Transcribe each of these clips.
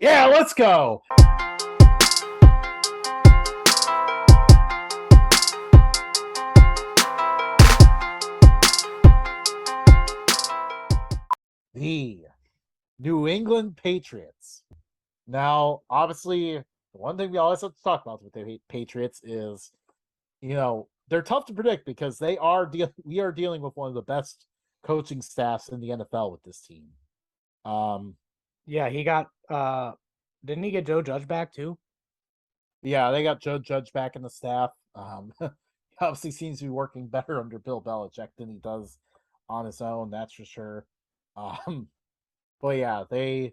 Yeah, let's go. The New England Patriots. Now, obviously, the one thing we always have to talk about with the Patriots is, they're tough to predict because we are dealing with one of the best coaching staffs in the NFL with this team. Um, Yeah, he got didn't he get Joe Judge back too? yeah, they got Joe Judge back in the staff. He obviously seems to be working better under Bill Belichick than he does on his own, that's for sure. Um, but yeah, they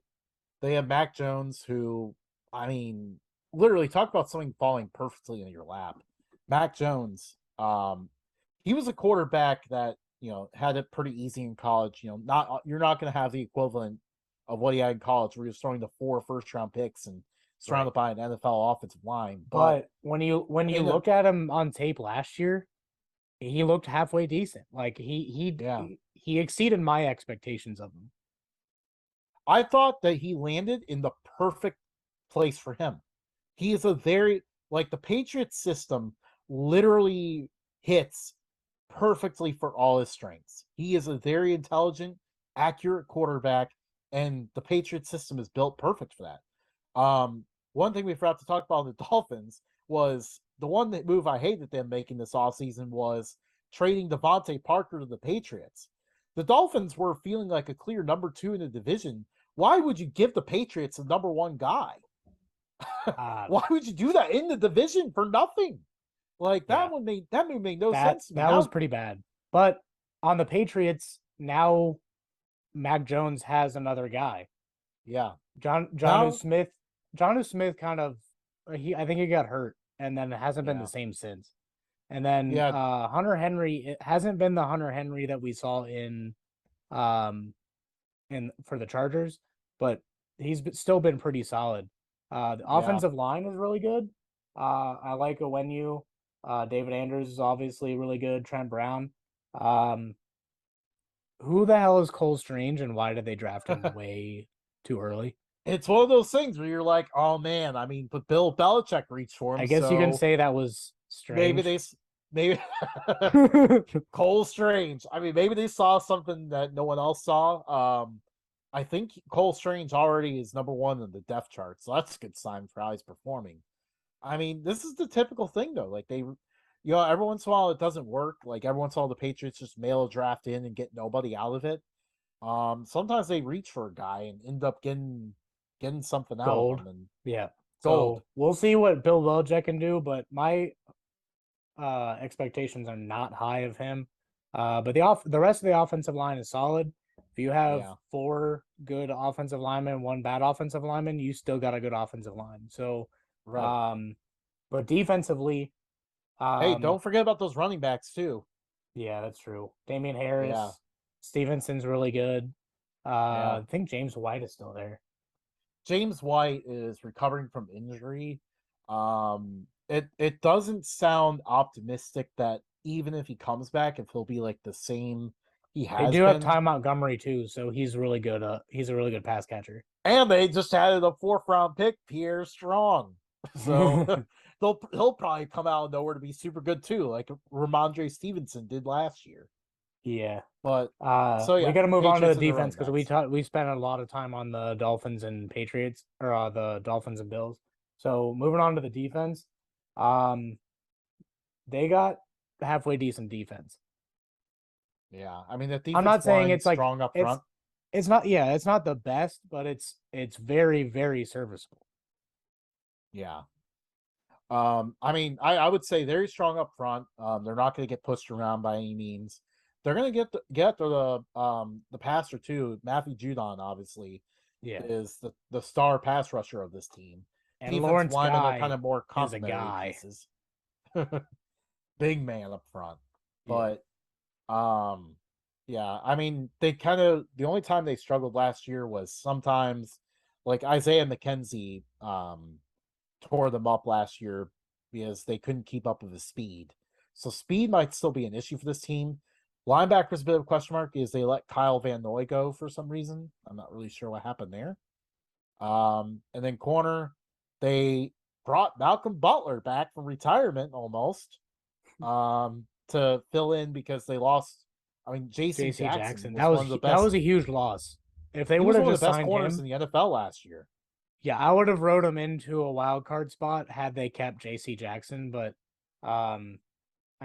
have Mac Jones, who, I mean, literally talk about something falling perfectly in your lap. Mac Jones, he was a quarterback that had it pretty easy in college. Not you're not going to have the equivalent of what he had in college, where he was throwing the 4 first-round picks and Right. surrounded by an NFL offensive line. But But when you in a look at him on tape last year, he looked halfway decent. Like yeah, he exceeded my expectations of him. I thought that he landed in the perfect place for him. He is a very like the Patriots system literally hits perfectly for all his strengths. He is a very intelligent, accurate quarterback, and the Patriots system is built perfect for that. One thing we forgot to talk about the Dolphins was the one that move I hated them making this offseason was trading Devontae Parker to the Patriots. The Dolphins were feeling like a clear number 2 in the division. Why would you give the Patriots the number 1 guy? Uh Why would you do that in the division for nothing? Like yeah. that move made no That sense to me. that was Now, pretty bad. But on the Patriots, now Mac Jones has another guy. yeah, John now, Smith. Smith kind of I think he got hurt and then it hasn't been the yeah, same since. And then yeah, Hunter Henry, it hasn't been the Hunter Henry that we saw um for the Chargers, but still been pretty solid. The yeah. offensive line is really good. I like Owenu. David Andrews is obviously really good. Trent Brown. Um, who the hell is Cole Strange and why did they draft him way too early? It's one of those things where you're like, oh man, I mean, but Bill Belichick reached for I him, guess you can so say that was maybe strange. maybe Cole Strange. I mean, maybe they saw something that no one else saw. I think Cole Strange already is number 1 in the depth chart, so that's a good sign for how he's performing. I mean, this is the typical thing though. Like every once in a while it doesn't work. Like every once in a while the Patriots just mail a draft in and get nobody out of it. Sometimes they reach for a guy and end up getting something out of Gold. them and Yeah. gold. So we'll see what Bill Belichick can do, but my expectations are not high of him. But the rest of the offensive line is solid. If you have Yeah, 4 good offensive linemen, 1 bad offensive lineman, you still got a good offensive line. So, right. um, but defensively, Hey, um, don't forget about those running backs too. yeah, that's true. Damian Yeah, Harris, Stevenson's really good. yeah. I think James White is still there. James White is recovering from injury. It doesn't sound optimistic that even if he comes back, if he'll be like the same he They has do have been. Ty Montgomery too, so he's really good. He's a really good pass catcher. And they just added a 4th-round pick, Pierre Strong. So he'll probably come out of nowhere to be super good too, like Ramondre Stevenson did last year. Yeah. But so We yeah, got to move on to the Patriots and the defense running because backs. we spent a lot of time on the Dolphins and Patriots or the Dolphins and Bills. So moving on to the defense, um, they got halfway decent defense. Yeah, I mean the I'm not defensive saying line it's like strong up front. it's not it's not the best, but it's very serviceable. Yeah. I mean, I would say very strong up front. They're not going to get pushed around by any means. They're going to get to the passer too. Matthew Judon obviously Yeah, is the star pass rusher of this team. and Defensive Lawrence linemen are kind Guy of more is a complementary guy. pieces. Big man up front. Yeah, But um yeah, I mean they kind of the only time they struggled last year was sometimes like Isaiah McKenzie tore them up last year because they couldn't keep up with his speed. So speed might still be an issue for this team. Linebackers a bit of a question mark is they let Kyle Van Noy go for some reason. I'm not really sure what happened there. And then corner, they brought Malcolm Butler back from retirement almost to fill in because they lost. I mean, J.C. J.C. Jackson Jackson. was one of the That best. was a huge loss. If they He would was have one of just the best signed corners him, in the NFL last year. yeah, I would have wrote him into a wild card spot had they kept J.C. Jackson. But, I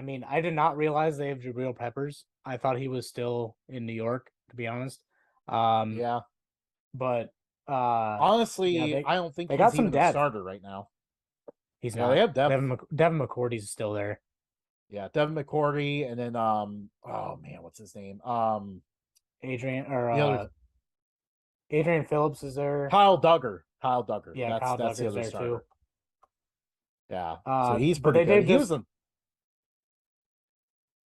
mean, I did not realize they have Jabril Peppers. I thought he was still in New York, to be honest. Yeah. But yeah, Honestly, I don't think they he's got some even a depth. starter right now. He's Yeah, they not. have depth. Devin McCourty's still there. Yeah, Devin McCourty, and then oh man, what's his name? Adrian or The other Adrian Phillips is there. Kyle Duggar. Kyle Duggar. Yeah, That's Kyle the Duggar's other there too. starter. Yeah, so he's But pretty they good. did He was just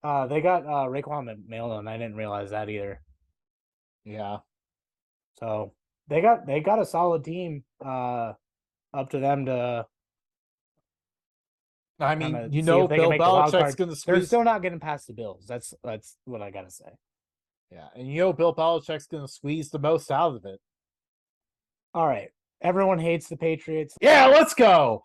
a they got Raekwon McMillan. I didn't realize that either. yeah. So they got a solid team. Up to them to I kind mean, of you see know, if they can Bill make the wild Belichick's card. going to They're squeeze. still not getting past the Bills. That's what I gotta say. Yeah, and you know, Bill Belichick's going to squeeze the most out of it. All right, everyone hates the Patriots. Yeah, let's go.